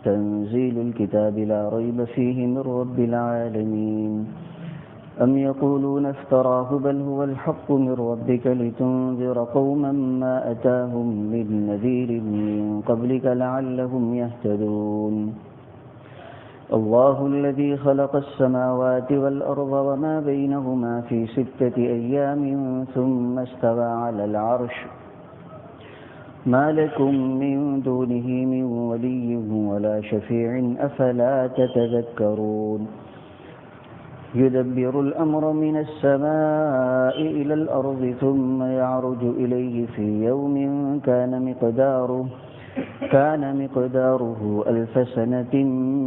تنزيل الكتاب لا ريب فيه من رب العالمين أم يقولون افتراه بل هو الحق من ربك لتنذر قوما ما أتاهم من نذير من قبلك لعلهم يهتدون الله الذي خلق السماوات والأرض وما بينهما في 6 أيام ثم استوى على العرش ما لكم من دونه من ولي ولا شفيع أفلا تتذكرون يدبر الأمر من السماء إلى الأرض ثم يعرج إليه في يوم كان مقداره 1000 سنة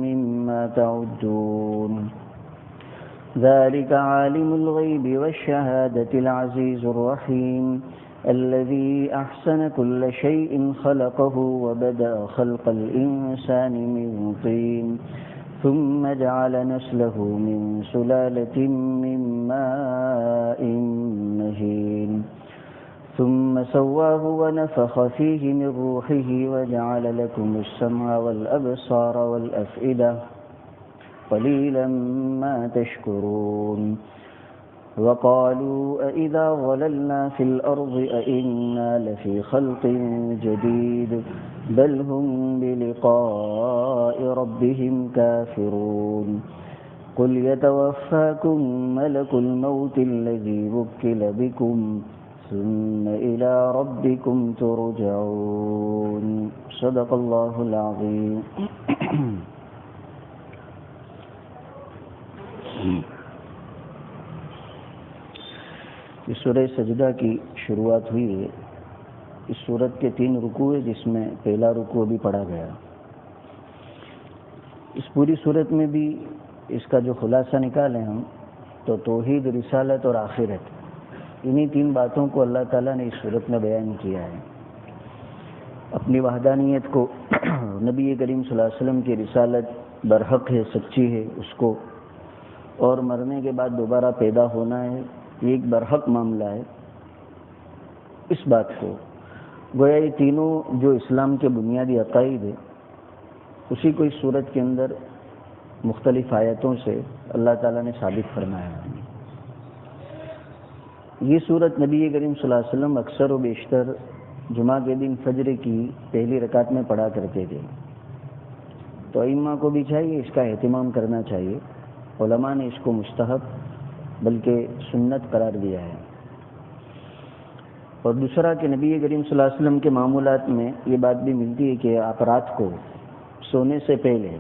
مما تعدون ذلك عالم الغيب والشهادة العزيز الرحيم الذي أحسن كل شيء خلقه وبدأ خلق الإنسان من طين ثم جعل نسله من سلالة من ماء مهين ثم سواه ونفخ فيه من روحه وجعل لكم السمع والأبصار والأفئدة قليلا ما تشكرون وقالوا أإذا ضللنا في الأرض أإنا لفي خلق جديد بل هم بلقاء ربهم كافرون قل يتوفاكم ملك الموت الذي وكل بكم ثم إلى ربكم ترجعون صدق الله العظيم اس سورہ سجدہ کی شروعات ہوئی ہے. اس سورت کے 3 رکوع ہیں جس میں پہلا رکوع بھی پڑھا گیا. اس پوری سورت میں بھی اس کا جو خلاصہ نکالیں ہم تو توحید، رسالت اور آخرت، انہی 3 باتوں کو اللہ تعالیٰ نے اس سورت میں بیان کیا ہے. اپنی وحدانیت کو، نبی کریم صلی اللہ علیہ وسلم کی رسالت برحق ہے، سچی ہے، اس کو، اور مرنے کے بعد دوبارہ پیدا ہونا ہے، یہ ایک برحق معاملہ ہے. اس بات کو گویا یہ تینوں جو اسلام کے بنیادی عقائد ہے اسی کو اس صورت کے اندر مختلف آیتوں سے اللہ تعالیٰ نے ثابت فرمایا ہے. یہ صورت نبی کریم صلی اللہ علیہ وسلم اکثر و بیشتر جمعہ کے دن فجر کی پہلی رکعت میں پڑھا کرتے تھے. تو ائمہ کو بھی چاہیے اس کا اہتمام کرنا چاہیے. علماء نے اس کو مستحب بلکہ سنت قرار دیا ہے. اور دوسرا کہ نبی کریم صلی اللہ علیہ وسلم کے معمولات میں یہ بات بھی ملتی ہے کہ آپ رات کو سونے سے پہلے،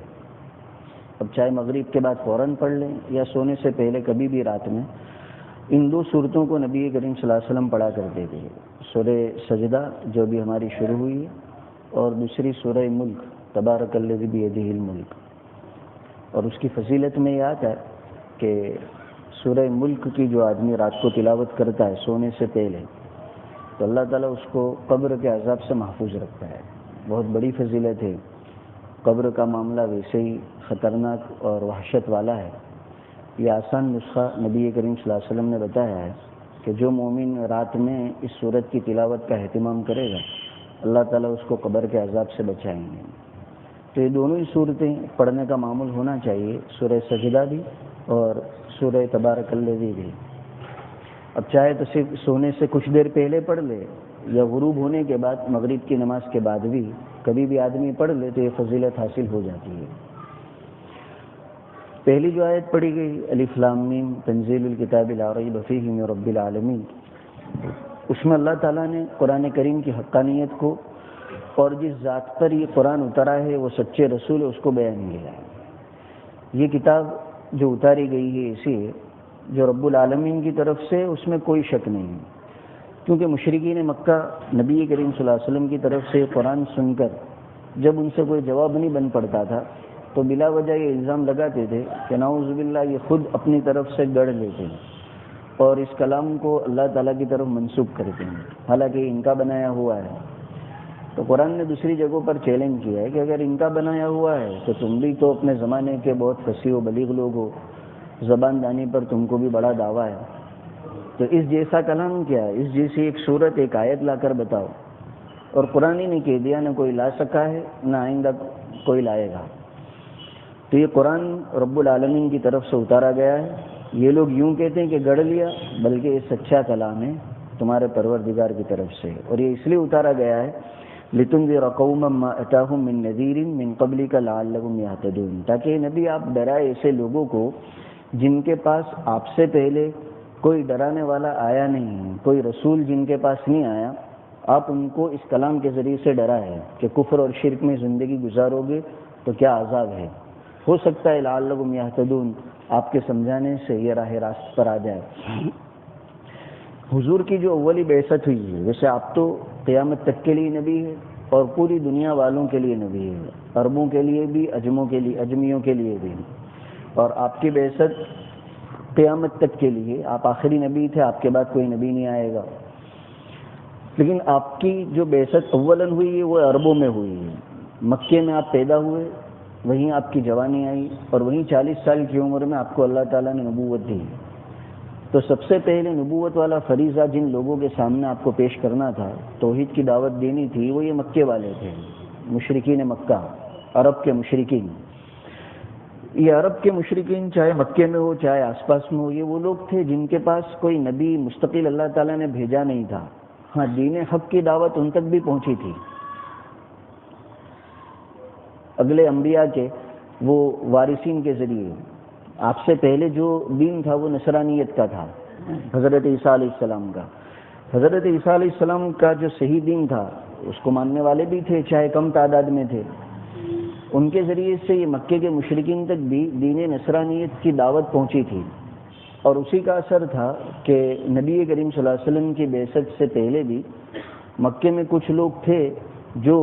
اب چاہے مغرب کے بعد فوراً پڑھ لیں یا سونے سے پہلے کبھی بھی رات میں، ان 2 صورتوں کو نبی کریم صلی اللہ علیہ وسلم پڑھا کرتے تھے. سورہ سجدہ جو بھی ہماری شروع ہوئی ہے، اور دوسری سورہ ملک تبارک الذی بیدہ الملک. اور اس کی فضیلت میں یہ آتا ہے کہ سورہ ملک کی جو آدمی رات کو تلاوت کرتا ہے سونے سے پہلے تو اللہ تعالیٰ اس کو قبر کے عذاب سے محفوظ رکھتا ہے. بہت بڑی فضیلت ہے. قبر کا معاملہ ویسے ہی خطرناک اور وحشت والا ہے. یہ آسان نسخہ نبی کریم صلی اللہ علیہ وسلم نے بتایا ہے کہ جو مومن رات میں اس سورت کی تلاوت کا اہتمام کرے گا اللہ تعالیٰ اس کو قبر کے عذاب سے بچائیں گے. تو یہ دونوں ہی صورتیں پڑھنے کا معمول ہونا چاہیے، سورہ سجدہ بھی اور سورہ تبارک الذی بھی. اب چاہے تو صرف سونے سے کچھ دیر پہلے پڑھ لے یا غروب ہونے کے بعد مغرب کی نماز کے بعد بھی کبھی بھی آدمی پڑھ لے تو یہ فضیلت حاصل ہو جاتی ہے. پہلی جو آیت پڑھی گئی الف لام میم تنزیل الکتاب لا ریب فیہ من رب العالمین، اس میں اللہ تعالیٰ نے قرآن کریم کی حقانیت کو اور جس ذات پر یہ قرآن اترا ہے وہ سچے رسول ہے اس کو بیان کیا ہے. یہ کتاب جو اتاری گئی ہے ایسی ہے جو رب العالمین کی طرف سے، اس میں کوئی شک نہیں ہے. کیونکہ مشرکین مکہ نبی کریم صلی اللہ علیہ وسلم کی طرف سے قرآن سن کر جب ان سے کوئی جواب نہیں بن پڑتا تھا تو بلا وجہ یہ الزام لگاتے تھے کہ نعوذ باللہ یہ خود اپنی طرف سے گڑھ لیتے ہیں اور اس کلام کو اللہ تعالیٰ کی طرف منسوب کرتے ہیں، حالانکہ ان کا بنایا ہوا ہے. تو قرآن نے دوسری جگہوں پر چیلنج کیا ہے کہ اگر ان کا بنایا ہوا ہے تو تم بھی تو اپنے زمانے کے بہت فصیح و بلیغ لوگ ہو، زبان دانی پر تم کو بھی بڑا دعویٰ ہے، تو اس جیسا کلام کیا ہے، اس جیسی ایک صورت ایک آیت لا کر بتاؤ. اور قرآن ہی نے کہہ دیا، نہ کوئی لا سکا ہے نہ آئندہ کوئی لائے گا۔ تو یہ قرآن رب العالمین کی طرف سے اتارا گیا ہے۔ یہ لوگ یوں کہتے ہیں کہ گڑھ لیا، بلکہ یہ سچا کلام ہے تمہارے پروردگار کی طرف سے، اور یہ اس لیے اتارا گیا ہے لِتُنذِرَ قَوْمًا مَّا أَتَاهُم مِّن نَّذِيرٍ مِّن قَبْلِكَ لَعَلَّهُمْ يَهْتَدُونَ، تاکہ نبی آپ ڈرائے ایسے لوگوں کو جن کے پاس آپ سے پہلے کوئی ڈرانے والا آیا نہیں، کوئی رسول جن کے پاس نہیں آیا، آپ ان کو اس کلام کے ذریعے سے ڈرائے کہ کفر اور شرک میں زندگی گزارو گے تو کیا عذاب ہے، ہو سکتا ہے لعلہم یہتدون، آپ کے سمجھانے سے یہ راہ راست پر آ جائے۔ حضور کی جو اولی بعثت ہوئی ہے، ویسے آپ تو قیامت تک کے لیے نبی ہے اور پوری دنیا والوں کے لیے نبی ہے، عربوں کے لیے بھی، اجمیوں کے لیے بھی، اور آپ کی بعثت قیامت تک کے لیے، آپ آخری نبی تھے، آپ کے بعد کوئی نبی نہیں آئے گا۔ لیکن آپ کی جو بعثت اولاً ہوئی ہے وہ عربوں میں ہوئی ہے۔ مکے میں آپ پیدا ہوئے، وہیں آپ کی جوانی آئی، اور وہیں 40 سال کی عمر میں آپ کو اللہ تعالیٰ نے نبوت دی۔ تو سب سے پہلے نبوت والا فریضہ جن لوگوں کے سامنے آپ کو پیش کرنا تھا، توحید کی دعوت دینی تھی، وہ یہ مکے والے تھے، مشرکین مکہ، عرب کے مشرکین۔ یہ عرب کے مشرکین چاہے مکے میں ہو چاہے آس پاس میں ہو، یہ وہ لوگ تھے جن کے پاس کوئی نبی مستقل اللہ تعالیٰ نے بھیجا نہیں تھا۔ ہاں، دین حق کی دعوت ان تک بھی پہنچی تھی، اگلے انبیاء کے وہ وارثین کے ذریعے۔ آپ سے پہلے جو دین تھا وہ نصرانیت کا تھا، حضرت عیسیٰ علیہ السلام کا۔ حضرت عیسیٰ علیہ السلام کا جو صحیح دین تھا اس کو ماننے والے بھی تھے، چاہے کم تعداد میں تھے۔ ان کے ذریعے سے یہ مکے کے مشرکین تک بھی دین نصرانیت کی دعوت پہنچی تھی، اور اسی کا اثر تھا کہ نبی کریم صلی اللہ علیہ وسلم کی بعثت سے پہلے بھی مکے میں کچھ لوگ تھے جو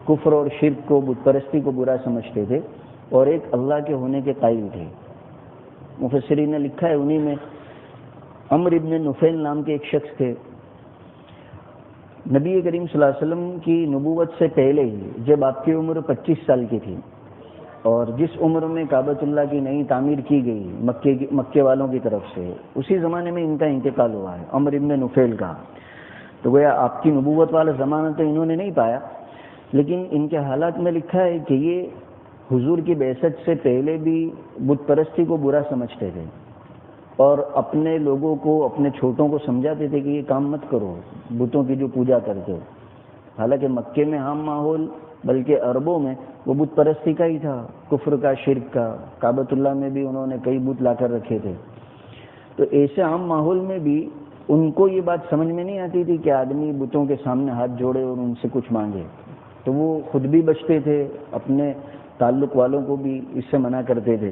کفر اور شرک کو، بت پرستی کو برا سمجھتے تھے، اور ایک اللہ کے ہونے کے قائل تھے۔ مفسرین نے لکھا ہے انہی میں عمرو ابن نفیل نام کے ایک شخص تھے۔ نبی کریم صلی اللہ علیہ وسلم کی نبوت سے پہلے ہی جب آپ کی عمر 25 سال کی تھی، اور جس عمر میں کعبۃ اللہ کی نئی تعمیر کی گئی مکے والوں کی طرف سے، اسی زمانے میں ان کا انتقال ہوا ہے، عمرو ابن نفیل کا۔ تو گویا آپ کی نبوت والا زمانہ تو انہوں نے نہیں پایا، لیکن ان کے حالات میں لکھا ہے کہ یہ حضور کی بعثت سے پہلے بھی بت پرستی کو برا سمجھتے تھے، اور اپنے لوگوں کو، اپنے چھوٹوں کو سمجھاتے تھے کہ یہ کام مت کرو، بتوں کی جو پوجا کرتے ہو۔ حالانکہ مکے میں عام ماحول، بلکہ عربوں میں وہ بت پرستی کا ہی تھا، کفر کا، شرک کا۔ کعبۃ اللہ میں بھی انہوں نے کئی بت لا کر رکھے تھے۔ تو ایسے عام ماحول میں بھی ان کو یہ بات سمجھ میں نہیں آتی تھی کہ آدمی بتوں کے سامنے ہاتھ جوڑے اور ان سے کچھ مانگے، تو وہ خود بھی بچتے تھے، اپنے تعلق والوں کو بھی اس سے منع کرتے تھے۔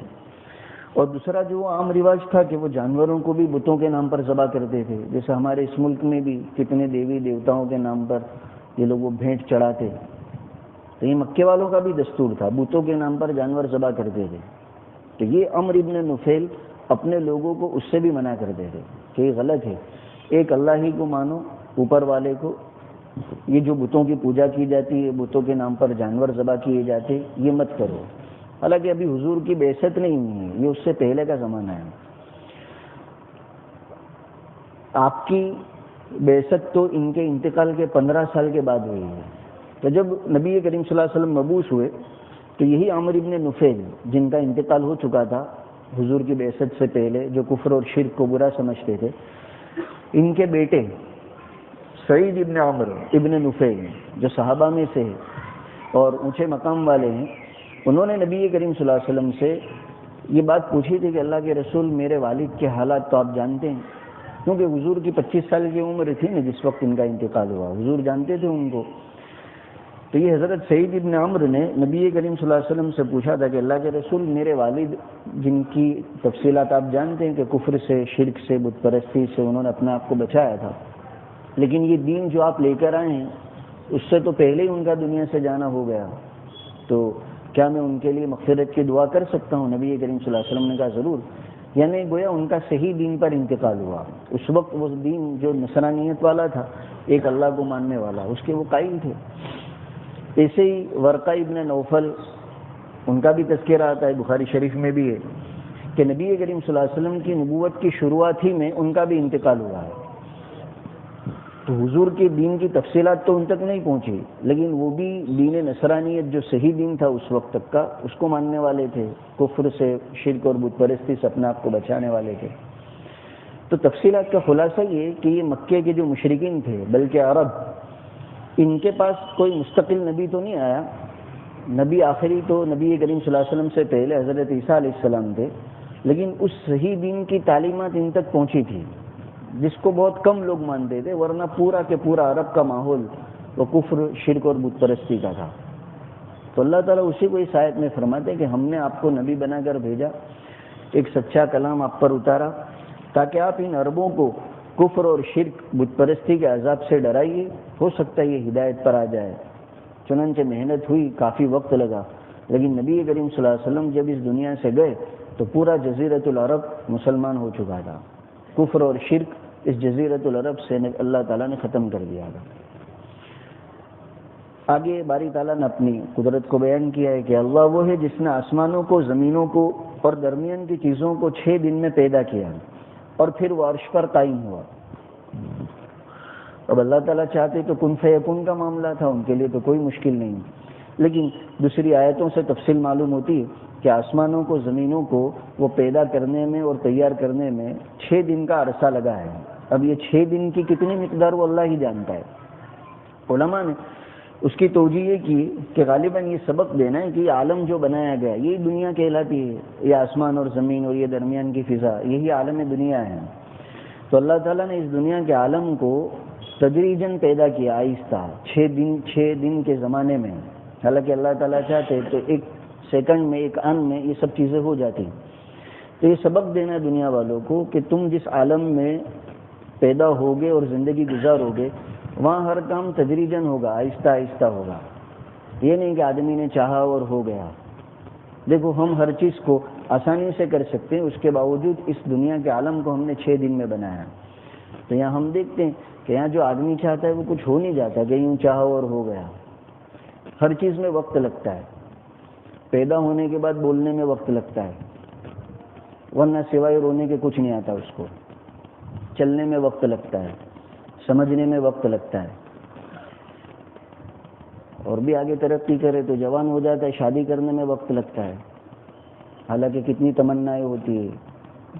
اور دوسرا جو عام رواج تھا کہ وہ جانوروں کو بھی بتوں کے نام پر ذبح کرتے تھے، جیسے ہمارے اس ملک میں بھی کتنے دیوی دیوتاؤں کے نام پر یہ لوگ وہ بھینٹ چڑھاتے، تو یہ مکے والوں کا بھی دستور تھا، بتوں کے نام پر جانور ذبح کرتے تھے۔ تو یہ عمرو ابن نفیل اپنے لوگوں کو اس سے بھی منع کرتے تھے کہ یہ غلط ہے، ایک اللہ ہی کو مانو، اوپر والے کو، یہ جو بتوں کی پوجا کی جاتی ہے، بتوں کے نام پر جانور ذبح کیے جاتے، یہ مت کرو۔ حالانکہ ابھی حضور کی بعثت نہیں ہوئی ہے، یہ اس سے پہلے کا زمانہ ہے۔ آپ کی بعثت تو ان کے انتقال کے 15 سال کے بعد ہوئی ہے۔ تو جب نبی کریم صلی اللہ علیہ وسلم مبعوث ہوئے تو یہی عمرو ابن نفیل جن کا انتقال ہو چکا تھا حضور کی بعثت سے پہلے، جو کفر اور شرک کو برا سمجھتے تھے، ان کے بیٹے سعید ابن عمرو ابن نفیل جو صحابہ میں سے اور اونچے مقام والے ہیں، انہوں نے نبی کریم صلی اللہ علیہ وسلم سے یہ بات پوچھی تھی کہ اللہ کے رسول، میرے والد کے حالات تو آپ جانتے ہیں، کیونکہ حضور کی 25 سال کی عمر تھی نا جس وقت ان کا انتقال ہوا، حضور جانتے تھے ان کو۔ تو یہ حضرت سعید ابن عمرو نے نبی کریم صلی اللہ علیہ وسلم سے پوچھا تھا کہ اللہ کے رسول، میرے والد جن کی تفصیلات آپ جانتے ہیں کہ کفر سے، شرک سے، بت پرستی سے انہوں نے اپنے آپ کو بچایا تھا، لیکن یہ دین جو آپ لے کر آئے ہیں اس سے تو پہلے ہی ان کا دنیا سے جانا ہو گیا، تو کیا میں ان کے لیے مغفرت کی دعا کر سکتا ہوں؟ نبی کریم صلی اللہ علیہ وسلم نے کہا ضرور۔ یعنی گویا ان کا صحیح دین پر انتقال ہوا، اس وقت وہ دین جو نصرانیت والا تھا، ایک اللہ کو ماننے والا، اس کے وہ قائل تھے۔ ایسے ہی ورقہ ابن نوفل، ان کا بھی تذکرہ آتا ہے، بخاری شریف میں بھی ہے کہ نبی کریم صلی اللہ علیہ وسلم کی نبوت کی شروعات ہی میں ان کا بھی انتقال ہوا ہے۔ تو حضور کے دین کی تفصیلات تو ان تک نہیں پہنچی، لیکن وہ بھی دین نصرانیت جو صحیح دین تھا اس وقت تک کا، اس کو ماننے والے تھے، کفر سے، شرک اور بت پرستی سے اپنے آپ کو بچانے والے تھے۔ تو تفصیلات کا خلاصہ یہ کہ یہ مکے کے جو مشرکین تھے بلکہ عرب، ان کے پاس کوئی مستقل نبی تو نہیں آیا۔ نبی آخری تو نبی کریم صلی اللہ علیہ وسلم سے پہلے حضرت عیسیٰ علیہ السلام تھے، لیکن اس صحیح دین کی تعلیمات ان تک پہنچی تھی جس کو بہت کم لوگ مانتے تھے، ورنہ پورا کے پورا عرب کا ماحول وہ کفر، شرک اور بت پرستی کا تھا۔ تو اللہ تعالیٰ اسی کو اس آیت میں فرماتے ہیں کہ ہم نے آپ کو نبی بنا کر بھیجا، ایک سچا کلام آپ پر اتارا تاکہ آپ ان عربوں کو کفر اور شرک، بت پرستی کے عذاب سے ڈرائیے، ہو سکتا ہے یہ ہدایت پر آ جائے۔ چنانچہ محنت ہوئی، کافی وقت لگا، لیکن نبی کریم صلی اللہ علیہ وسلم جب اس دنیا سے گئے تو پورا جزیرۃ العرب مسلمان ہو چکا تھا۔ کفر اور شرک اس جزیرۃ العرب سے اللہ تعالیٰ نے ختم کر دیا تھا۔ آگے باری تعالیٰ نے اپنی قدرت کو بیان کیا ہے کہ اللہ وہ ہے جس نے آسمانوں کو، زمینوں کو اور درمیان کی چیزوں کو 6 دن میں پیدا کیا اور پھر وہ عرش پر قائم ہوا۔ اب اللہ تعالیٰ چاہتے تو کن فیکون کا معاملہ تھا، ان کے لیے تو کوئی مشکل نہیں، لیکن دوسری آیتوں سے تفصیل معلوم ہوتی ہے کہ آسمانوں کو، زمینوں کو وہ پیدا کرنے میں اور تیار کرنے میں 6 دن کا عرصہ لگا ہے۔ اب یہ 6 دن کی کتنی مقدار وہ اللہ ہی جانتا ہے۔ علماء نے اس کی توجیہ یہ کی کہ غالباً یہ سبق دینا ہے کہ یہ عالم جو بنایا گیا یہی دنیا کہلاتی ہے، یہ آسمان اور زمین اور یہ درمیان کی فضا، یہی عالم دنیا ہے۔ تو اللہ تعالیٰ نے اس دنیا کے عالم کو تدریجاً پیدا کیا، آہستہ، 6 دن کے زمانے میں۔ حالانکہ اللہ تعالیٰ چاہتے تو ایک سیکنڈ میں، ایک آن میں یہ سب چیزیں ہو جاتی۔ تو یہ سبق دینا ہے دنیا والوں کو کہ تم جس عالم میں پیدا ہوگے اور زندگی گزارو گے وہاں ہر کام تدریجاً ہوگا، آہستہ آہستہ ہوگا، یہ نہیں کہ آدمی نے چاہا اور ہو گیا۔ دیکھو ہم ہر چیز کو آسانی سے کر سکتے ہیں، اس کے باوجود اس دنیا کے عالم کو ہم نے 6 دن میں بنایا۔ تو یہاں ہم دیکھتے ہیں کہ یہاں جو آدمی چاہتا ہے وہ کچھ ہو نہیں جاتا کہ یوں چاہا اور ہو گیا۔ ہر چیز میں وقت لگتا ہے، پیدا ہونے کے بعد بولنے میں وقت لگتا ہے، ورنہ سوائے رونے کے کچھ نہیں آتا اس کو۔ چلنے میں وقت لگتا ہے، سمجھنے میں وقت لگتا ہے، اور بھی آگے ترقی کرے تو جوان ہو جاتا ہے، شادی کرنے میں وقت لگتا ہے۔ حالانکہ کتنی تمنائیں ہوتی ہے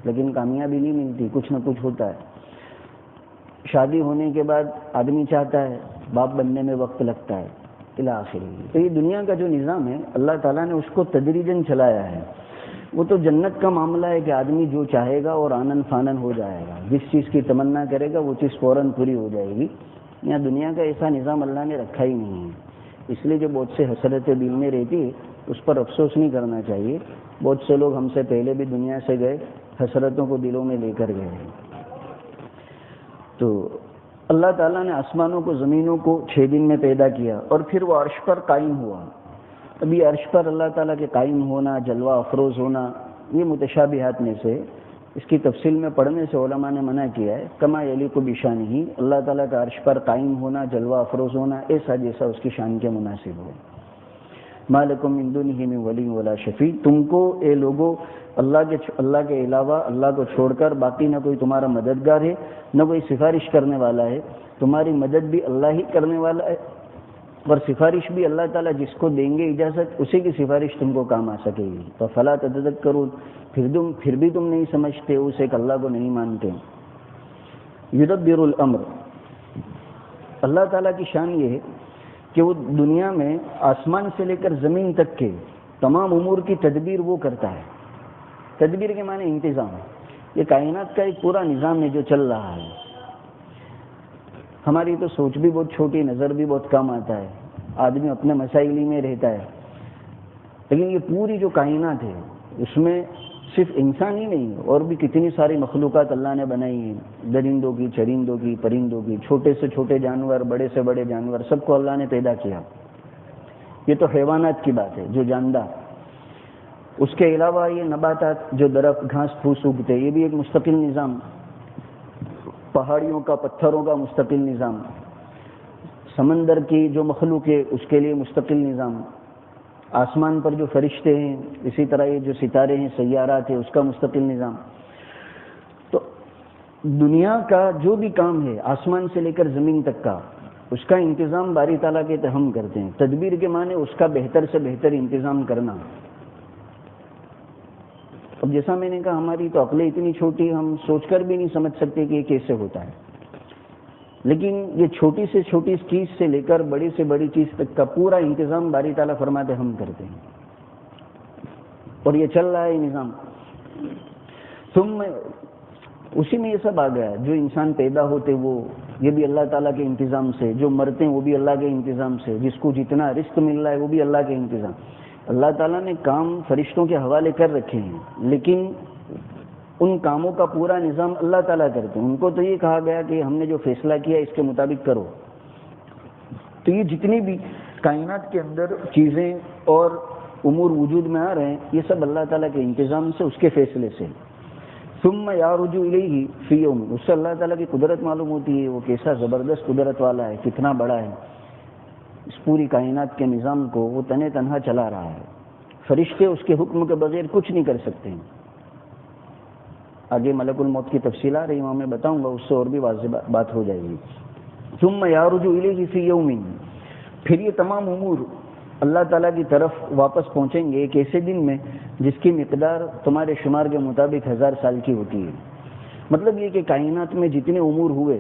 لیکن کامیابی نہیں ملتی، کچھ نہ کچھ ہوتا ہے۔ شادی ہونے کے بعد آدمی چاہتا ہے، باپ بننے میں وقت لگتا ہے، الی آخر۔ تو یہ دنیا کا جو نظام ہے اللہ تعالیٰ نے اس کو تدریجاً چلایا ہے۔ وہ تو جنت کا معاملہ ہے کہ آدمی جو چاہے گا اور آنن فانن ہو جائے گا، جس چیز کی تمنا کرے گا وہ چیز فوراً پوری ہو جائے گی۔ یہاں دنیا کا ایسا نظام اللہ نے رکھا ہی نہیں ہے، اس لیے جو بہت سے حسرتیں دل میں رہتی ہے اس پر افسوس نہیں کرنا چاہیے۔ بہت سے لوگ ہم سے پہلے بھی دنیا سے گئے، حسرتوں کو دلوں میں لے کر گئے ہیں۔ تو اللہ تعالیٰ نے آسمانوں کو، زمینوں کو 6 دن میں پیدا کیا اور پھر وہ عرش پر قائم ہوا۔ ابھی عرش پر اللہ تعالیٰ کے قائم ہونا، جلوہ افروز ہونا، یہ متشابہات میں سے، اس کی تفصیل میں پڑھنے سے علماء نے منع کیا ہے۔ کما یلیق بشانہ، اللہ تعالیٰ کا عرش پر قائم ہونا، جلوہ افروز ہونا ایسا جیسا اس کی شان کے مناسب ہو۔ ما لکم من دونہ من ولی ولا شفیع، تم کو اے لوگو اللہ کے علاوہ، اللہ کو چھوڑ کر باقی نہ کوئی تمہارا مددگار ہے، نہ کوئی سفارش کرنے والا ہے۔ تمہاری مدد بھی اللہ ہی کرنے والا ہے، اور سفارش بھی اللہ تعالیٰ جس کو دیں گے اجازت، اسی کی سفارش تم کو کام آ سکے گی۔ تو فلا تتذکرون، پھر بھی تم نہیں سمجھتے، اس ایک اللہ کو نہیں مانتے۔ یدبر الامر، اللہ تعالیٰ کی شان یہ ہے کہ وہ دنیا میں آسمان سے لے کر زمین تک کے تمام امور کی تدبیر وہ کرتا ہے۔ تدبیر کے معنی انتظام، یہ کائنات کا ایک پورا نظام ہے جو چل رہا ہے۔ ہماری تو سوچ بھی بہت چھوٹی، نظر بھی بہت کم آتا ہے، آدمی اپنے مسائل ہی میں رہتا ہے، لیکن یہ پوری جو کائنات ہے اس میں صرف انسان ہی نہیں اور بھی کتنی ساری مخلوقات اللہ نے بنائی ہیں، درندوں کی، چرندوں کی، پرندوں کی، چھوٹے سے چھوٹے جانور، بڑے سے بڑے جانور، سب کو اللہ نے پیدا کیا۔ یہ تو حیوانات کی بات ہے جو جاندار، اس کے علاوہ یہ نباتات جو درخت، گھاس پھوس اگتے، یہ بھی ایک مستقل نظام، پہاڑیوں کا، پتھروں کا مستقل نظام، سمندر کی جو مخلوق ہے اس کے لیے مستقل نظام، آسمان پر جو فرشتے ہیں، اسی طرح یہ جو ستارے ہیں، سیارات ہیں، اس کا مستقل نظام۔ تو دنیا کا جو بھی کام ہے آسمان سے لے کر زمین تک کا، اس کا انتظام باری تعالیٰ کے ہم کرتے ہیں۔ تدبیر کے معنی اس کا بہتر سے بہتر انتظام کرنا۔ اب جیسا میں نے کہا ہماری تو عقلیں اتنی چھوٹی، ہم سوچ کر بھی نہیں سمجھ سکتے کہ یہ کیسے ہوتا ہے، لیکن یہ چھوٹی سے چھوٹی چیز سے لے کر بڑی سے بڑی چیز تک کا پورا انتظام باری تعالیٰ فرماتے ہم کرتے ہیں، اور یہ چل رہا ہے نظام۔ ثم اسی میں یہ سب آ گیا، جو انسان پیدا ہوتے وہ یہ بھی اللہ تعالیٰ کے انتظام سے، جو مرتے ہیں وہ بھی اللہ کے انتظام سے، جس کو جتنا رزق مل رہا ہے وہ بھی اللہ کے انتظام۔ اللہ تعالیٰ نے کام فرشتوں کے حوالے کر رکھے ہیں، لیکن ان کاموں کا پورا نظام اللہ تعالیٰ کرتے ہیں۔ ان کو تو یہ کہا گیا کہ ہم نے جو فیصلہ کیا اس کے مطابق کرو۔ تو یہ جتنی بھی کائنات کے اندر چیزیں اور امور وجود میں آ رہے ہیں، یہ سب اللہ تعالیٰ کے انتظام سے، اس کے فیصلے سے۔ ثم یعرج الیہ فی یوم، اس سے اللہ تعالیٰ کی قدرت معلوم ہوتی ہے، وہ کیسا زبردست قدرت والا ہے، کتنا بڑا ہے، اس پوری کائنات کے نظام کو وہ تنے تنہا چلا رہا ہے۔ فرشتے اس کے حکم کے بغیر کچھ نہیں کر سکتے ہیں۔ آگے ملک الموت کی تفصیل آ رہی ہے، وہاں میں بتاؤں گا، اس سے اور بھی واضح بات ہو جائے گی۔ ثم یعرج الیہ فی یوم، پھر یہ تمام امور اللہ تعالیٰ کی طرف واپس پہنچیں گے ایک ایسے دن میں جس کی مقدار تمہارے شمار کے مطابق 1000 سال کی ہوتی ہے۔ مطلب یہ کہ کائنات میں جتنے امور ہوئے،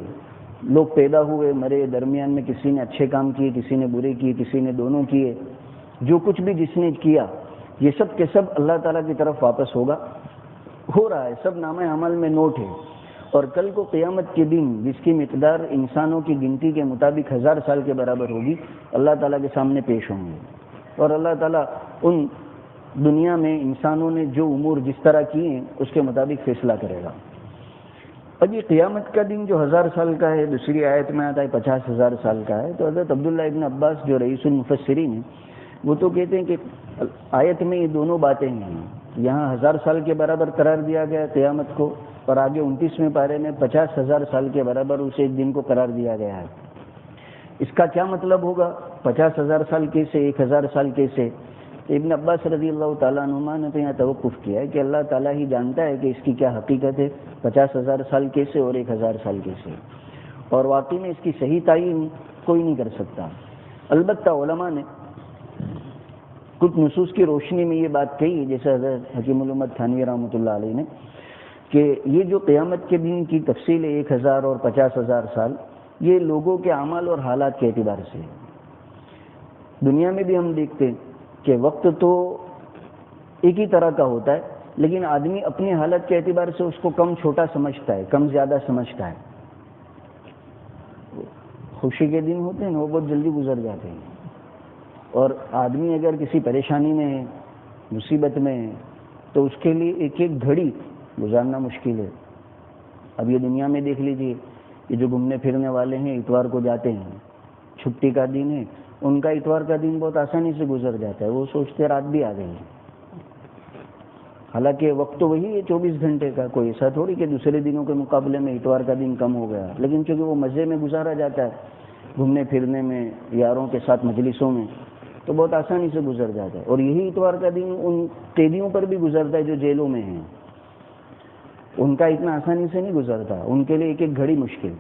لوگ پیدا ہوئے، مرے، درمیان میں کسی نے اچھے کام کیے، کسی نے برے کیے، کسی نے دونوں کیے، جو کچھ بھی جس نے کیا یہ سب کے سب اللہ تعالیٰ کی طرف واپس ہوگا، ہو رہا ہے، سب نامہ عمل میں نوٹ ہے۔ اور کل کو قیامت کے دن جس کی مقدار انسانوں کی گنتی کے مطابق 1000 سال کے برابر ہوگی، اللہ تعالیٰ کے سامنے پیش ہوں گے، اور اللہ تعالیٰ ان دنیا میں انسانوں نے جو امور جس طرح کیے ہیں اس کے مطابق فیصلہ کرے گا۔ اب یہ قیامت کا دن جو 1000 سال کا ہے، دوسری آیت میں آتا ہے 50,000 سال کا ہے، تو حضرت عبداللہ ابن عباس جو رئیس المفسرین ہیں وہ تو کہتے ہیں کہ آیت میں یہ دونوں باتیں ہیں، یہاں 1000 سال کے برابر قرار دیا گیا قیامت کو، اور آگے 29ویں پارے میں 50,000 سال کے برابر اسے ایک دن کو قرار دیا گیا ہے۔ اس کا کیا مطلب ہوگا؟ 50,000 سال کیسے، 1000 سال کیسے؟ ابن عباس رضی اللہ تعالیٰ عنہما نے تو یہاں توقف کیا ہے کہ اللہ تعالیٰ ہی جانتا ہے کہ اس کی کیا حقیقت ہے، 50,000 سال کیسے اور 1000 سال کیسے، اور واقعی میں اس کی صحیح تعین کوئی نہیں کر سکتا۔ البتہ علماء نے کچھ نصوص کی روشنی میں یہ بات کہی، جیسے حضرت حکیم الامت تھانوی رحمۃ اللہ علیہ نے، کہ یہ جو قیامت کے دن کی تفصیل ہے 1000 اور 50,000 سال، یہ لوگوں کے اعمال اور حالات کے اعتبار سے ہے۔ دنیا میں بھی ہم دیکھتے ہیں کہ وقت تو ایک ہی طرح کا ہوتا ہے، لیکن آدمی اپنی حالت کے اعتبار سے اس کو کم چھوٹا سمجھتا ہے، کم زیادہ سمجھتا ہے۔ خوشی کے دن ہوتے ہیں وہ بہت جلدی گزر جاتے ہیں، اور آدمی اگر کسی پریشانی میں ہے، مصیبت میں ہے، تو اس کے لیے ایک ایک گھڑی گزارنا مشکل ہے۔ اب یہ دنیا میں دیکھ لیجیے، یہ جو گھومنے پھرنے والے ہیں اتوار کو جاتے ہیں، چھٹی کا دن ہے، ان کا اتوار کا دن بہت آسانی سے گزر جاتا ہے، وہ سوچتے رات بھی آ گئی، حالانکہ وقت تو وہی ہے 24 گھنٹے کا، کوئی ایسا تھوڑی کہ دوسرے دنوں کے مقابلے میں اتوار کا دن کم ہو گیا، لیکن چونکہ وہ مزے میں گزارا جاتا ہے، گھومنے پھرنے میں، یاروں کے ساتھ مجلسوں میں، تو بہت آسانی سے گزر جاتا ہے۔ اور یہی اتوار کا دن ان قیدیوں پر بھی گزرتا ہے جو جیلوں میں ہیں، ان کا اتنا آسانی سے نہیں گزرتا، ان کے لیے ایک ایک گھڑی مشکل۔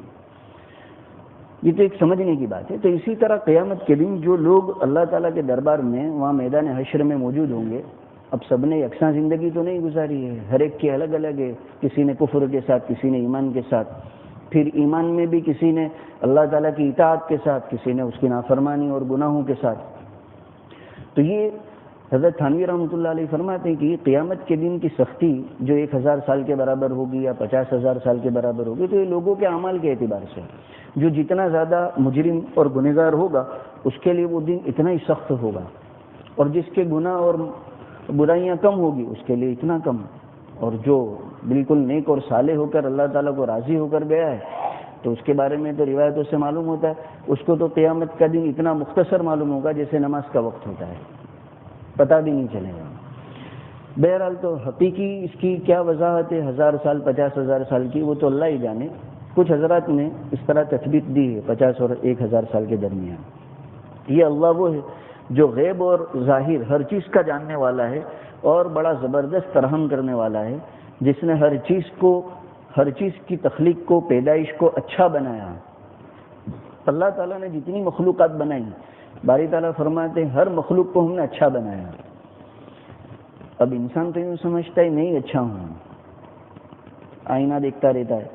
یہ تو ایک سمجھنے کی بات ہے۔ تو اسی طرح قیامت کے دن جو لوگ اللہ تعالیٰ کے دربار میں وہاں میدان حشر میں موجود ہوں گے، اب سب نے یکساں زندگی تو نہیں گزاری ہے، ہر ایک کی الگ الگ ہے، کسی نے کفر کے ساتھ، کسی نے ایمان کے ساتھ، پھر ایمان میں بھی کسی نے اللہ تعالیٰ کی اطاعت کے ساتھ، کسی نے اس کی نافرمانی اور گناہوں کے ساتھ۔ تو یہ حضرت تھانوی رحمۃ اللہ علیہ فرماتے ہیں کہ یہ قیامت کے دن کی سختی جو 1000 سال کے برابر ہوگی یا 50,000 سال کے برابر ہوگی، تو یہ لوگوں کے اعمال کے اعتبار سے، جو جتنا زیادہ مجرم اور گنہگار ہوگا اس کے لیے وہ دن اتنا ہی سخت ہوگا، اور جس کے گناہ اور برائیاں کم ہوگی اس کے لیے اتنا کم، اور جو بالکل نیک اور صالح ہو کر اللہ تعالیٰ کو راضی ہو کر گیا ہے تو اس کے بارے میں تو روایتوں سے معلوم ہوتا ہے اس کو تو قیامت کا دن اتنا مختصر معلوم ہوگا جیسے نماز کا وقت ہوتا ہے، پتہ بھی نہیں چلے گا۔ بہرحال تو حقیقی اس کی کیا وضاحت ہے 1000 سال 50,000 سال کی، وہ تو اللہ ہی جانے۔ کچھ حضرات نے اس طرح تثبیت دی ہے 50 اور 1000 سال کے درمیان۔ یہ اللہ وہ ہے جو غیب اور ظاہر ہر چیز کا جاننے والا ہے اور بڑا زبردست رحم کرنے والا ہے، جس نے ہر چیز کو ہر چیز کی تخلیق کو، پیدائش کو اچھا بنایا. اللہ تعالیٰ نے جتنی مخلوقات بنائی، باری تعالیٰ فرماتے ہیں ہر مخلوق کو ہم نے اچھا بنایا. اب انسان تو یوں سمجھتا ہے نہیں اچھا ہوں، آئینہ دیکھتا رہتا ہے،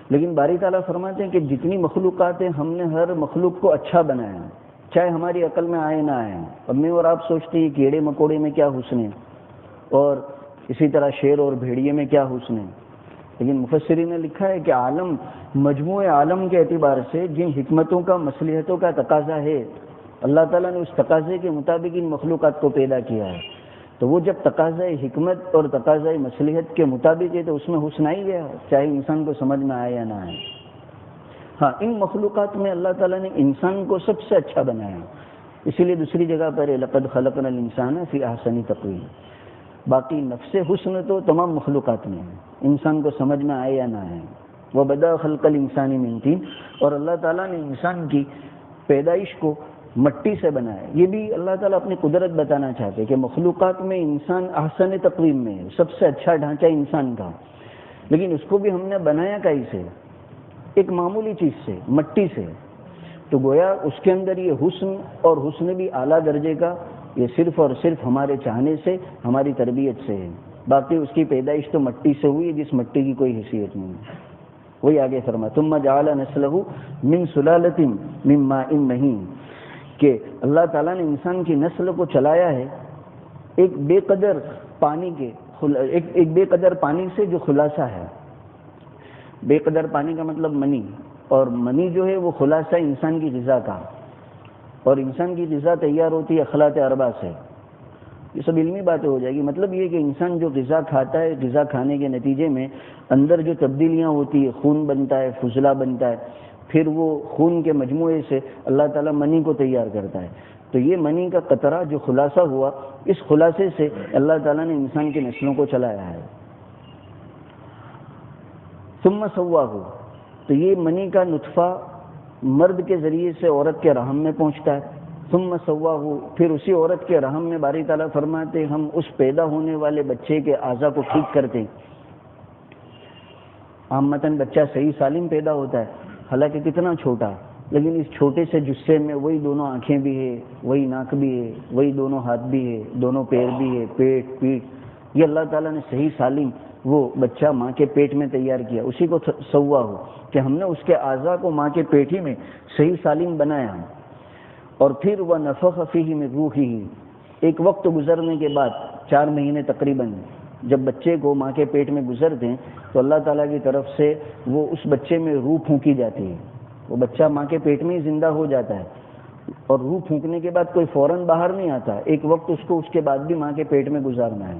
لیکن باری تعالیٰ فرماتے ہیں کہ جتنی مخلوقات ہیں ہم نے ہر مخلوق کو اچھا بنایا، چاہے ہماری عقل میں آئے نہ آئے. اب میں اور آپ سوچتے ہیں کیڑے مکوڑے میں کیا حسن ہے، اور اسی طرح شیر اور بھیڑیے میں کیا حسن ہے، لیکن مفسرین نے لکھا ہے کہ عالم، مجموع عالم کے اعتبار سے جن حکمتوں کا، مصلحتوں کا تقاضا ہے، اللہ تعالیٰ نے اس تقاضے کے مطابق ان مخلوقات کو پیدا کیا ہے. تو وہ جب تقاضۂ حکمت اور تقاضۂ مصلحت کے مطابق ہے تو اس میں حسن آ ہی گیا، چاہے انسان کو سمجھ میں آئے یا نہ آئے. ہاں، ان مخلوقات میں اللہ تعالیٰ نے انسان کو سب سے اچھا بنایا، اسی لیے دوسری جگہ پر لقد خلقنا الانسان فی احسن تقویم. باقی نفس حسن تو تمام مخلوقات میں ہے، انسان کو سمجھ میں آئے یا نہ آئے. وبدأ خلق الانسان من طین، اور اللہ تعالیٰ نے انسان کی پیدائش کو مٹی سے بنایا. یہ بھی اللہ تعالیٰ اپنی قدرت بتانا چاہتے کہ مخلوقات میں انسان احسن تقویم میں ہے، سب سے اچھا ڈھانچہ انسان کا، لیکن اس کو بھی ہم نے بنایا کہیں سے؟ ایک معمولی چیز سے، مٹی سے. تو گویا اس کے اندر یہ حسن، اور حسن بھی اعلیٰ درجے کا، یہ صرف اور صرف ہمارے چاہنے سے، ہماری تربیت سے ہے. باقی اس کی پیدائش تو مٹی سے ہوئی جس مٹی کی کوئی حیثیت نہیں ہے. وہی آگے فرمایا ثم جعل نسلہ من سلالۃ من ماء مہین، کہ اللہ تعالیٰ نے انسان کی نسل کو چلایا ہے ایک بے قدر پانی کے، ایک بے قدر پانی سے جو خلاصہ ہے. بے قدر پانی کا مطلب منی، اور منی جو ہے وہ خلاصہ انسان کی غذا کا، اور انسان کی غذا تیار ہوتی ہے اخلاط اربع سے. یہ سب علمی باتیں ہو جائے گی. مطلب یہ کہ انسان جو غذا کھاتا ہے، غذا کھانے کے نتیجے میں اندر جو تبدیلیاں ہوتی ہے، خون بنتا ہے، فضلہ بنتا ہے، پھر وہ خون کے مجموعے سے اللہ تعالیٰ منی کو تیار کرتا ہے. تو یہ منی کا قطرہ جو خلاصہ ہوا، اس خلاصے سے اللہ تعالیٰ نے انسان کی نسلوں کو چلایا ہے. ثم سواہ، تو یہ منی کا نطفہ مرد کے ذریعے سے عورت کے رحم میں پہنچتا ہے. ثم سواہ، پھر اسی عورت کے رحم میں باری تعالیٰ فرماتے ہم اس پیدا ہونے والے بچے کے اعضاء کو ٹھیک کرتے ہیں. عامتاً بچہ صحیح سالم پیدا ہوتا ہے، حالانکہ کتنا چھوٹا، لیکن اس چھوٹے سے جسے میں وہی دونوں آنکھیں بھی ہے، وہی ناک بھی ہے، وہی دونوں ہاتھ بھی ہے، دونوں پیر بھی ہے، پیٹ، پیٹھ، یہ اللہ تعالیٰ نے صحیح سالم وہ بچہ ماں کے پیٹ میں تیار کیا. اسی کو سوا ہو کہ ہم نے اس کے اعضاء کو ماں کے پیٹ ہی میں صحیح سالم بنایا. اور پھر وَنَفَخَ فِيهِ مِن رُوحِهِ، ایک وقت گزرنے کے بعد 4 مہینے تقریباً جب بچے کو ماں کے پیٹ میں گزرتے ہیں تو اللہ تعالیٰ کی طرف سے وہ اس بچے میں روح پھونکی جاتی ہے. وہ بچہ ماں کے پیٹ میں ہی زندہ ہو جاتا ہے، اور روح پھونکنے کے بعد کوئی فوراً باہر نہیں آتا، ایک وقت اس کو اس کے بعد بھی ماں کے پیٹ میں گزارنا ہے.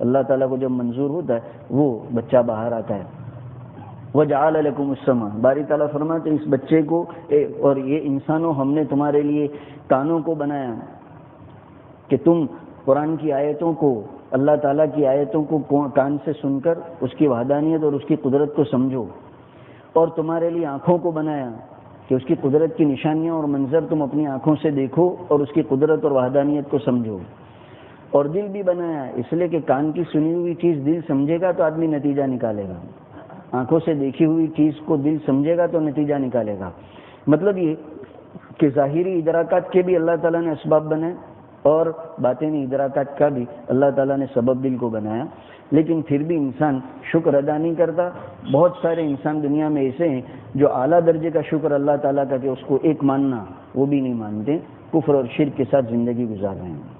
اللہ تعالیٰ کو جب منظور ہوتا ہے وہ بچہ باہر آتا ہے. وَجَعَلَ لَكُمُ السَّمْعَ، باری تعالیٰ فرماتے ہیں اس بچے کو، اور یہ انسانوں ہم نے تمہارے لیے کانوں کو بنایا کہ تم قرآن کی آیتوں کو، اللہ تعالیٰ کی آیتوں کو کان سے سن کر اس کی وحدانیت اور اس کی قدرت کو سمجھو. اور تمہارے لیے آنکھوں کو بنایا کہ اس کی قدرت کی نشانیاں اور منظر تم اپنی آنکھوں سے دیکھو اور اس کی قدرت اور وحدانیت کو سمجھو. اور دل بھی بنایا اس لیے کہ کان کی سنی ہوئی چیز دل سمجھے گا تو آدمی نتیجہ نکالے گا، آنکھوں سے دیکھی ہوئی چیز کو دل سمجھے گا تو نتیجہ نکالے گا. مطلب یہ کہ ظاہری ادراکات کے بھی اللہ تعالیٰ نے اسباب بنائے، اور باطنی ادراکات کا بھی اللہ تعالیٰ نے سبب دل کو بنایا. لیکن پھر بھی انسان شکر ادا نہیں کرتا. بہت سارے انسان دنیا میں ایسے ہیں جو اعلیٰ درجے کا شکر اللہ تعالیٰ کا کہ اس کو ایک ماننا وہ بھی نہیں مانتے، کفر اور شرک کے ساتھ زندگی گزار رہے ہیں.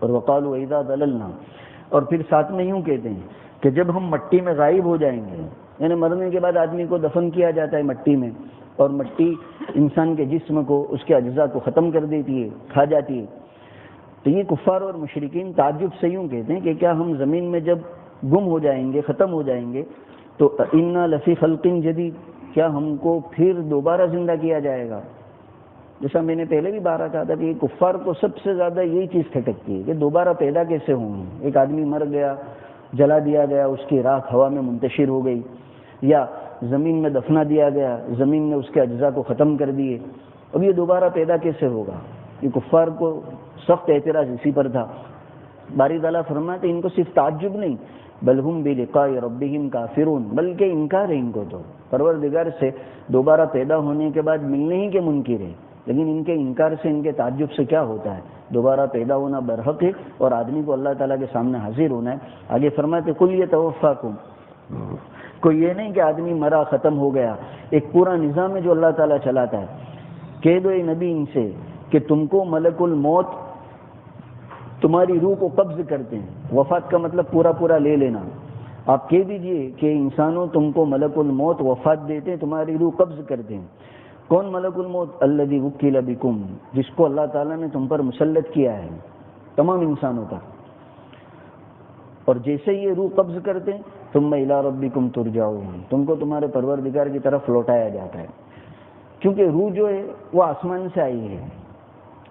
اور وقالوا اذا ضللنا، اور پھر ساتھ میں یوں کہتے ہیں کہ جب ہم مٹی میں غائب ہو جائیں گے، یعنی مرنے کے بعد آدمی کو دفن کیا جاتا ہے مٹی میں، اور مٹی انسان کے جسم کو، اس کے اجزاء کو ختم کر دیتی ہے، کھا جاتی ہے. تو یہ کفار اور مشرکین تعجب سے یوں کہتے ہیں کہ کیا ہم زمین میں جب گم ہو جائیں گے، ختم ہو جائیں گے تو انا لفی خلق جدید، کیا ہم کو پھر دوبارہ زندہ کیا جائے گا؟ جیسا میں نے پہلے بھی بارہ کہا تھا کہ یہ کفار کو سب سے زیادہ یہی چیز کھٹکتی ہے کہ دوبارہ پیدا کیسے ہوں. ایک آدمی مر گیا، جلا دیا گیا، اس کی راکھ ہوا میں منتشر ہو گئی، یا زمین میں دفنا دیا گیا، زمین نے اس کے اجزاء کو ختم کر دیے، اب یہ دوبارہ پیدا کیسے ہوگا؟ یہ کفار کو سخت اعتراض اسی پر تھا. باری تعالیٰ فرماتے ان کو صرف تعجب نہیں بل ہم بلقاء ربہم کافرون، بلکہ انکار ہے ان کو تو پروردگار سے دوبارہ پیدا ہونے کے بعد ملنے ہی کے منکر ہے، لیکن ان کے انکار سے، ان کے تعجب سے کیا ہوتا ہے؟ دوبارہ پیدا ہونا برحق ہے اور آدمی کو اللہ تعالیٰ کے سامنے حاضر ہونا ہے۔ آگے فرماتے قل یتوفاکم، کوئی یہ نہیں کہ آدمی مرا ختم ہو گیا، ایک پورا نظام ہے جو اللہ تعالیٰ چلاتا ہے۔ کہہ دو اے نبی ان سے کہ تم کو ملک الموت تمہاری روح کو قبض کرتے ہیں، وفات کا مطلب پورا پورا لے لینا۔ آپ کہہ دیجئے کہ انسانوں تم کو ملک الموت وفات دیتے ہیں، تمہاری روح قبض کرتے ہیں۔ کون ملک الموت؟ الذی وکل بکم، جس کو اللہ تعالیٰ نے تم پر مسلط کیا ہے، تمام انسانوں پر۔ اور جیسے یہ روح قبض کرتے ہیں ثم الی ربکم ترجعون، تم کو تمہارے پروردگار کی طرف لوٹایا جاتا ہے، کیونکہ روح جو ہے وہ آسمان سے آئی ہے،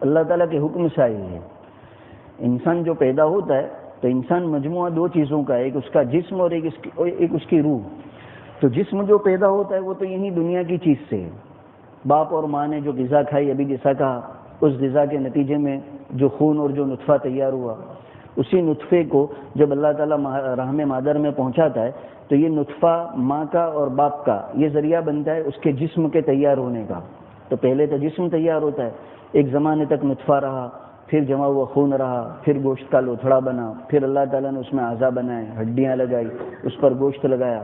اللہ تعالیٰ کے حکم سے آئی ہے۔ انسان جو پیدا ہوتا ہے تو انسان مجموعہ دو چیزوں کا ہے، ایک اس کا جسم اور ایک اس کی روح۔ تو جسم جو پیدا ہوتا ہے وہ تو یہی دنیا کی چیز سے ہے، باپ اور ماں نے جو غذا کھائی، ابھی جیسا کہا، اس غذا کے نتیجے میں جو خون اور جو نطفہ تیار ہوا، اسی نطفے کو جب اللہ تعالیٰ رحم مادر میں پہنچاتا ہے تو یہ نطفہ ماں کا اور باپ کا یہ ذریعہ بنتا ہے اس کے جسم کے تیار ہونے کا۔ تو پہلے تو جسم تیار ہوتا ہے، ایک زمانے تک نطفہ رہا، پھر جمع ہوا خون رہا، پھر گوشت کا لوتھڑا بنا، پھر اللہ تعالیٰ نے اس میں اعضاء بنائے، ہڈیاں لگائی، اس پر گوشت لگایا۔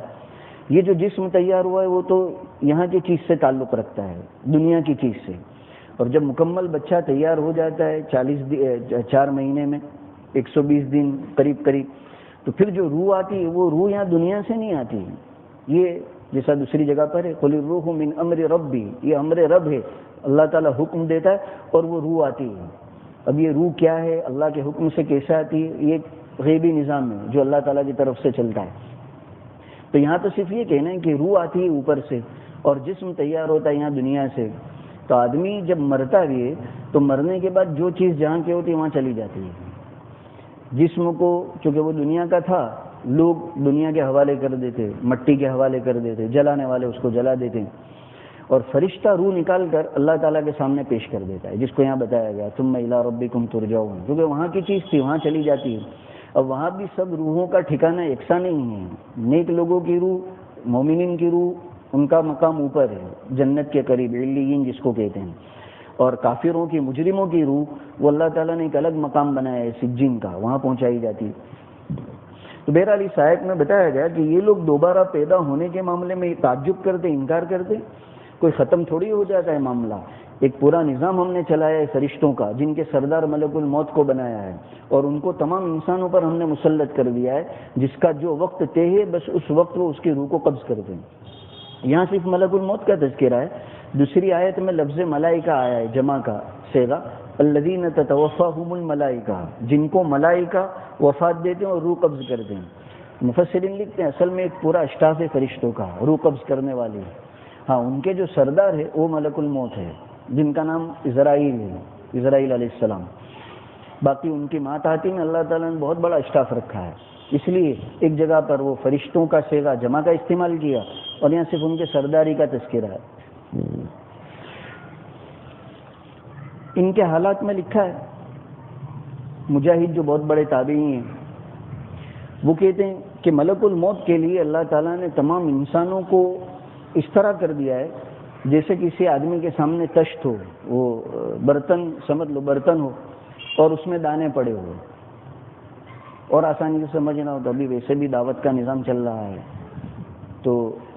یہ جو جسم تیار ہوا ہے وہ تو یہاں کی چیز سے تعلق رکھتا ہے، دنیا کی چیز سے۔ اور جب مکمل بچہ تیار ہو جاتا ہے 4 مہینے میں 120 دن قریب، تو پھر جو روح آتی ہے وہ روح یہاں دنیا سے نہیں آتی، یہ جیسا دوسری جگہ پر ہے قل الروح من امر ربی، یہ امر رب ہے، اللہ تعالیٰ حکم دیتا ہے اور وہ روح آتی ہے۔ اب یہ روح کیا ہے، اللہ کے حکم سے کیسے آتی ہے، یہ غیبی نظام ہے جو اللہ تعالیٰ کی طرف سے چلتا ہے۔ تو یہاں تو صرف یہ کہنا ہے کہ روح آتی ہے اوپر سے اور جسم تیار ہوتا ہے یہاں دنیا سے۔ تو آدمی جب مرتا بھی ہے تو مرنے کے بعد جو چیز جہاں کی ہوتی ہے وہاں چلی جاتی ہے۔ جسم کو چونکہ وہ دنیا کا تھا، لوگ دنیا کے حوالے کر دیتے، مٹی کے حوالے کر دیتے، جلانے والے اس کو جلا دیتے، اور فرشتہ روح نکال کر اللہ تعالیٰ کے سامنے پیش کر دیتا ہے، جس کو یہاں بتایا گیا ثم الی ربکم ترجعون، کیونکہ وہاں کی چیز تھی وہاں چلی جاتی ہے۔ اب وہاں بھی سب روحوں کا ٹھکانہ یکساں نہیں ہے، نیک لوگوں کی روح، مومنین کی روح، ان کا مقام اوپر ہے جنت کے قریب، علیین جس کو کہتے ہیں، اور کافروں کی، مجرموں کی روح وہ اللہ تعالیٰ نے ایک الگ مقام بنایا ہے سجین کا، وہاں پہنچائی جاتی ہے۔ تو بہرحال اس آیت میں بتایا گیا کہ یہ لوگ دوبارہ پیدا ہونے کے معاملے میں تعجب کرتے، انکار کرتے، کوئی ختم تھوڑی ہو جاتا ہے معاملہ۔ ایک پورا نظام ہم نے چلایا ہے فرشتوں کا، جن کے سردار ملک الموت کو بنایا ہے، اور ان کو تمام انسانوں پر ہم نے مسلط کر دیا ہے، جس کا جو وقت طے ہے بس اس وقت وہ اس کی روح کو قبض کرتے ہیں۔ یہاں صرف ملک الموت کا تذکرہ ہے، دوسری آیت میں لفظ ملائکہ آیا ہے، جمع کا صیغہ، الذین تتوفاہم الملائکہ، جن کو ملائکہ وفات دیتے ہیں اور روح قبض کرتے ہیں۔ مفسرین لکھتے ہیں اصل میں ایک پورا اسٹاف ہے فرشتوں کا، روح قبض کرنے والے۔ ہاں، ان کے جو سردار ہے وہ ملک الموت ہے، جن کا نام اسرائیل ہے، اسرائیل علیہ السلام۔ باقی ان کی ماں تحتی میں اللہ تعالیٰ نے بہت بڑا اسٹاف رکھا ہے، اس لیے ایک جگہ پر وہ فرشتوں کا صیغہ جمع کا استعمال کیا، اور یہاں صرف ان کے سرداری کا تذکرہ ہے۔ ان کے حالات میں لکھا ہے، مجاہد جو بہت بڑے تابعی ہیں وہ کہتے ہیں کہ ملک الموت کے لیے اللہ تعالیٰ نے تمام انسانوں کو اس طرح کر دیا ہے جیسے کسی آدمی کے سامنے تشت ہو، وہ برتن سمجھ لو، برتن ہو اور اس میں دانے پڑے ہوئے، اور آسانی سے سمجھنا ہو تو ابھی ویسے بھی دعوت کا نظام چل رہا ہے، تو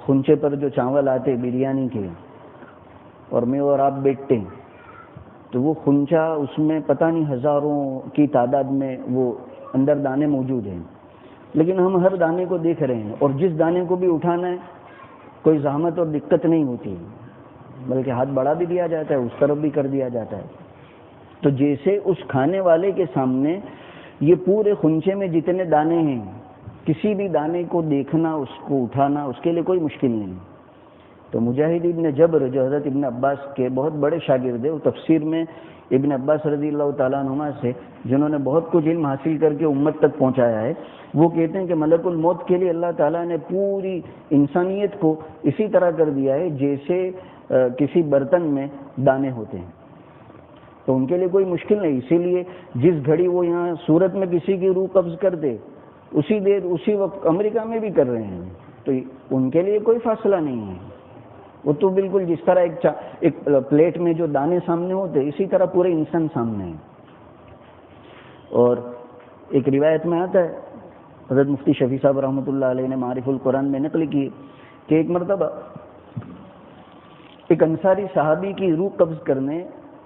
خنچے پر جو چاول آتے بریانی کے، اور میں اور آپ بیٹھتے ہیں، تو وہ خنچا اس میں پتہ نہیں ہزاروں کی تعداد میں وہ اندر دانے موجود ہیں، لیکن ہم ہر دانے کو دیکھ رہے ہیں، اور جس دانے کو بھی اٹھانا ہے کوئی زحمت اور دقت نہیں ہوتی، بلکہ ہاتھ بڑھا بھی دیا جاتا ہے، اس طرف بھی کر دیا جاتا ہے۔ تو جیسے اس کھانے والے کے سامنے یہ پورے خنچے میں جتنے دانے ہیں، کسی بھی دانے کو دیکھنا، اس کو اٹھانا اس کے لیے کوئی مشکل نہیں۔ تو مجاہد ابن جبر جو حضرت ابن عباس کے بہت بڑے شاگرد ہیں، وہ تفسیر میں ابن عباس رضی اللہ تعالیٰ عنہما سے، جنہوں نے بہت کچھ علم حاصل کر کے امت تک پہنچایا ہے، وہ کہتے ہیں کہ ملک الموت کے لیے اللہ تعالیٰ نے پوری انسانیت کو اسی طرح کر دیا ہے جیسے کسی برتن میں دانے ہوتے ہیں، تو ان کے لیے کوئی مشکل نہیں۔ اسی لیے جس گھڑی وہ یہاں صورت میں کسی کی روح قبض کر دے اسی دیر اسی وقت امریکہ میں بھی کر رہے ہیں، تو ان کے لیے کوئی فاصلہ نہیں ہے. وہ تو بالکل جس طرح ایک پلیٹ میں جو دانے سامنے ہوتے اسی طرح پورے انسان سامنے ہیں. اور ایک روایت میں آتا ہے، حضرت مفتی شفیع صاحب رحمۃ اللہ علیہ نے معارف القرآن میں نقل کی کہ ایک مرتبہ ایک انصاری صحابی کی روح قبض کرنے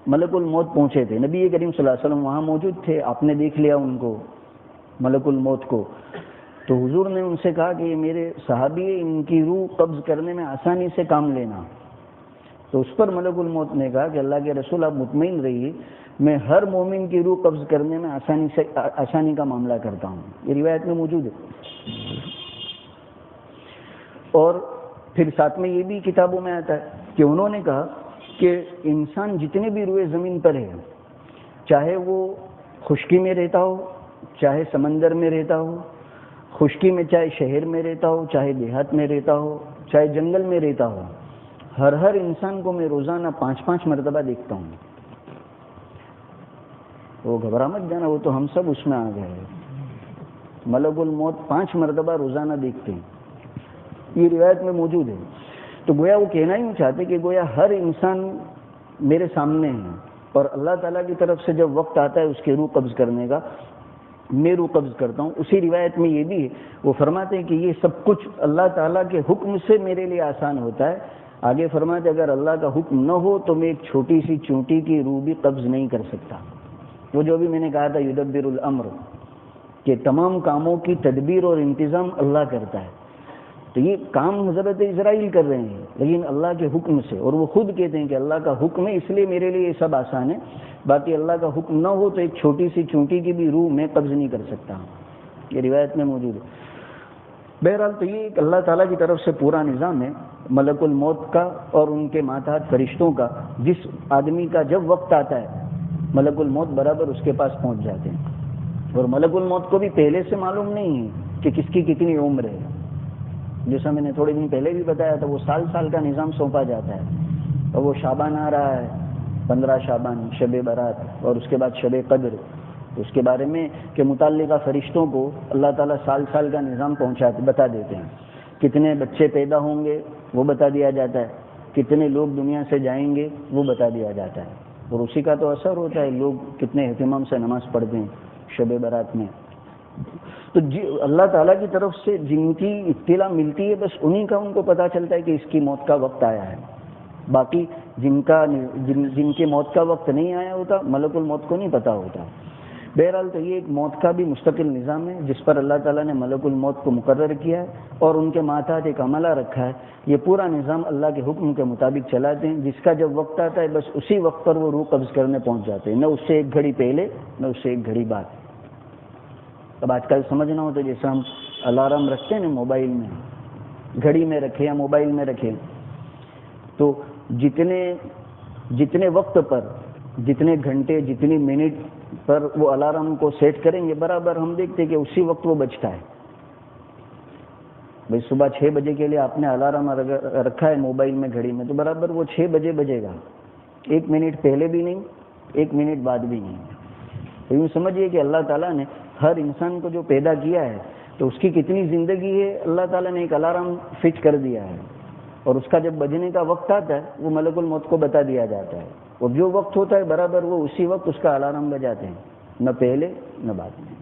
ملک الموت پہنچے تھے. نبی کریم صلی اللہ علیہ وسلم وہاں موجود تھے، آپ نے دیکھ لیا ان کو، ملک الموت کو. تو حضور نے ان سے کہا کہ یہ میرے صحابی ہیں، ان کی روح قبض کرنے میں آسانی سے کام لینا. تو اس پر ملک الموت نے کہا کہ اللہ کے رسول آپ مطمئن رہیے، میں ہر مومن کی روح قبض کرنے میں آسانی کا معاملہ کرتا ہوں. یہ روایت میں موجود ہے. اور پھر ساتھ میں یہ بھی کتابوں میں آتا ہے کہ انہوں نے کہا کہ انسان جتنے بھی روئے زمین پر ہے، چاہے وہ خشکی میں رہتا ہو، چاہے سمندر میں رہتا ہو، خشکی میں چاہے شہر میں رہتا ہو، چاہے دیہات میں رہتا ہو، چاہے جنگل میں رہتا ہو، ہر انسان کو میں روزانہ 5 مرتبہ دیکھتا ہوں. وہ گھبرا مت جانا، وہ تو ہم سب اس میں آ گئے. ملک الموت 5 مرتبہ روزانہ دیکھتے ہیں، یہ روایت میں موجود ہے. تو گویا وہ کہنا ہی چاہتے کہ گویا ہر انسان میرے سامنے ہے، اور اللہ تعالیٰ کی طرف سے جب وقت آتا ہے اس کی روح قبض کرنے کا، میں روح قبض کرتا ہوں. اسی روایت میں یہ بھی ہے، وہ فرماتے ہیں کہ یہ سب کچھ اللہ تعالیٰ کے حکم سے میرے لیے آسان ہوتا ہے. آگے فرماتے اگر اللہ کا حکم نہ ہو تو میں ایک چھوٹی سی چونٹی کی روح بھی قبض نہیں کر سکتا. وہ جو بھی میں نے کہا تھا یدبر الامر، کہ تمام کاموں کی تدبیر اور انتظام اللہ کرتا ہے. تو یہ کام حضرت اسرائیل کر رہے ہیں لیکن اللہ کے حکم سے، اور وہ خود کہتے ہیں کہ اللہ کا حکم ہے اس لیے میرے لیے یہ سب آسان ہے، باقی اللہ کا حکم نہ ہو تو ایک چھوٹی سی چونٹی کی بھی روح میں قبض نہیں کر سکتا. یہ روایت میں موجود ہے. بہرحال تو یہ ایک اللہ تعالیٰ کی طرف سے پورا نظام ہے ملک الموت کا اور ان کے ماتحت فرشتوں کا. جس آدمی کا جب وقت آتا ہے ملک الموت برابر اس کے پاس پہنچ جاتے ہیں. اور ملک الموت کو بھی پہلے سے معلوم نہیں ہے کہ کس کی کتنی عمر ہے. جیسا میں نے تھوڑے دن پہلے بھی بتایا تھا، وہ سال کا نظام سونپا جاتا ہے. اور وہ شعبان آ رہا ہے، 15 شعبان شب برات، اور اس کے بعد شب قدر. اس کے بارے میں کہ متعلقہ فرشتوں کو اللہ تعالیٰ سال کا نظام بتا دیتے ہیں. کتنے بچے پیدا ہوں گے وہ بتا دیا جاتا ہے، کتنے لوگ دنیا سے جائیں گے وہ بتا دیا جاتا ہے. اور اسی کا تو اثر ہوتا ہے لوگ کتنے اہتمام سے نماز پڑھتے ہیں شب برات میں. تو اللہ تعالیٰ کی طرف سے جن کی اطلاع ملتی ہے بس انہی کا ان کو پتہ چلتا ہے کہ اس کی موت کا وقت آیا ہے. باقی جن کے موت کا وقت نہیں آیا ہوتا ملک الموت کو نہیں پتہ ہوتا. بہرحال تو یہ ایک موت کا بھی مستقل نظام ہے جس پر اللہ تعالیٰ نے ملک الموت کو مقرر کیا ہے اور ان کے ماتحت ایک عملہ رکھا ہے. یہ پورا نظام اللہ کے حکم کے مطابق چلاتے ہیں. جس کا جب وقت آتا ہے بس اسی وقت پر وہ روح قبض کرنے پہنچ جاتے ہیں، نہ اس سے ایک گھڑی پہلے نہ اس سے ایک گھڑی بعد. اب آج کل سمجھنا ہوتا ہے جیسے ہم الارم رکھتے ہیں نا موبائل میں، گھڑی میں رکھے یا موبائل میں رکھے، تو جتنے وقت پر، جتنے گھنٹے، جتنی منٹ پر وہ الارم کو سیٹ کریں گے برابر ہم دیکھتے ہیں کہ اسی وقت وہ بجتا ہے. بھائی صبح 6 بجے کے لیے آپ نے الارم رکھا ہے موبائل میں گھڑی میں تو برابر وہ 6 بجے بجے گا، 1 منٹ پہلے بھی نہیں 1 منٹ بعد بھی نہیں. تو یوں سمجھیے کہ اللہ تعالیٰ نے ہر انسان کو جو پیدا کیا ہے تو اس کی کتنی زندگی ہے اللہ تعالیٰ نے ایک الارم فٹ کر دیا ہے، اور اس کا جب بجنے کا وقت آتا ہے وہ ملک الموت کو بتا دیا جاتا ہے، اور جو وقت ہوتا ہے برابر وہ اسی وقت اس کا الارم بجاتے ہیں، نہ پہلے نہ بعد میں.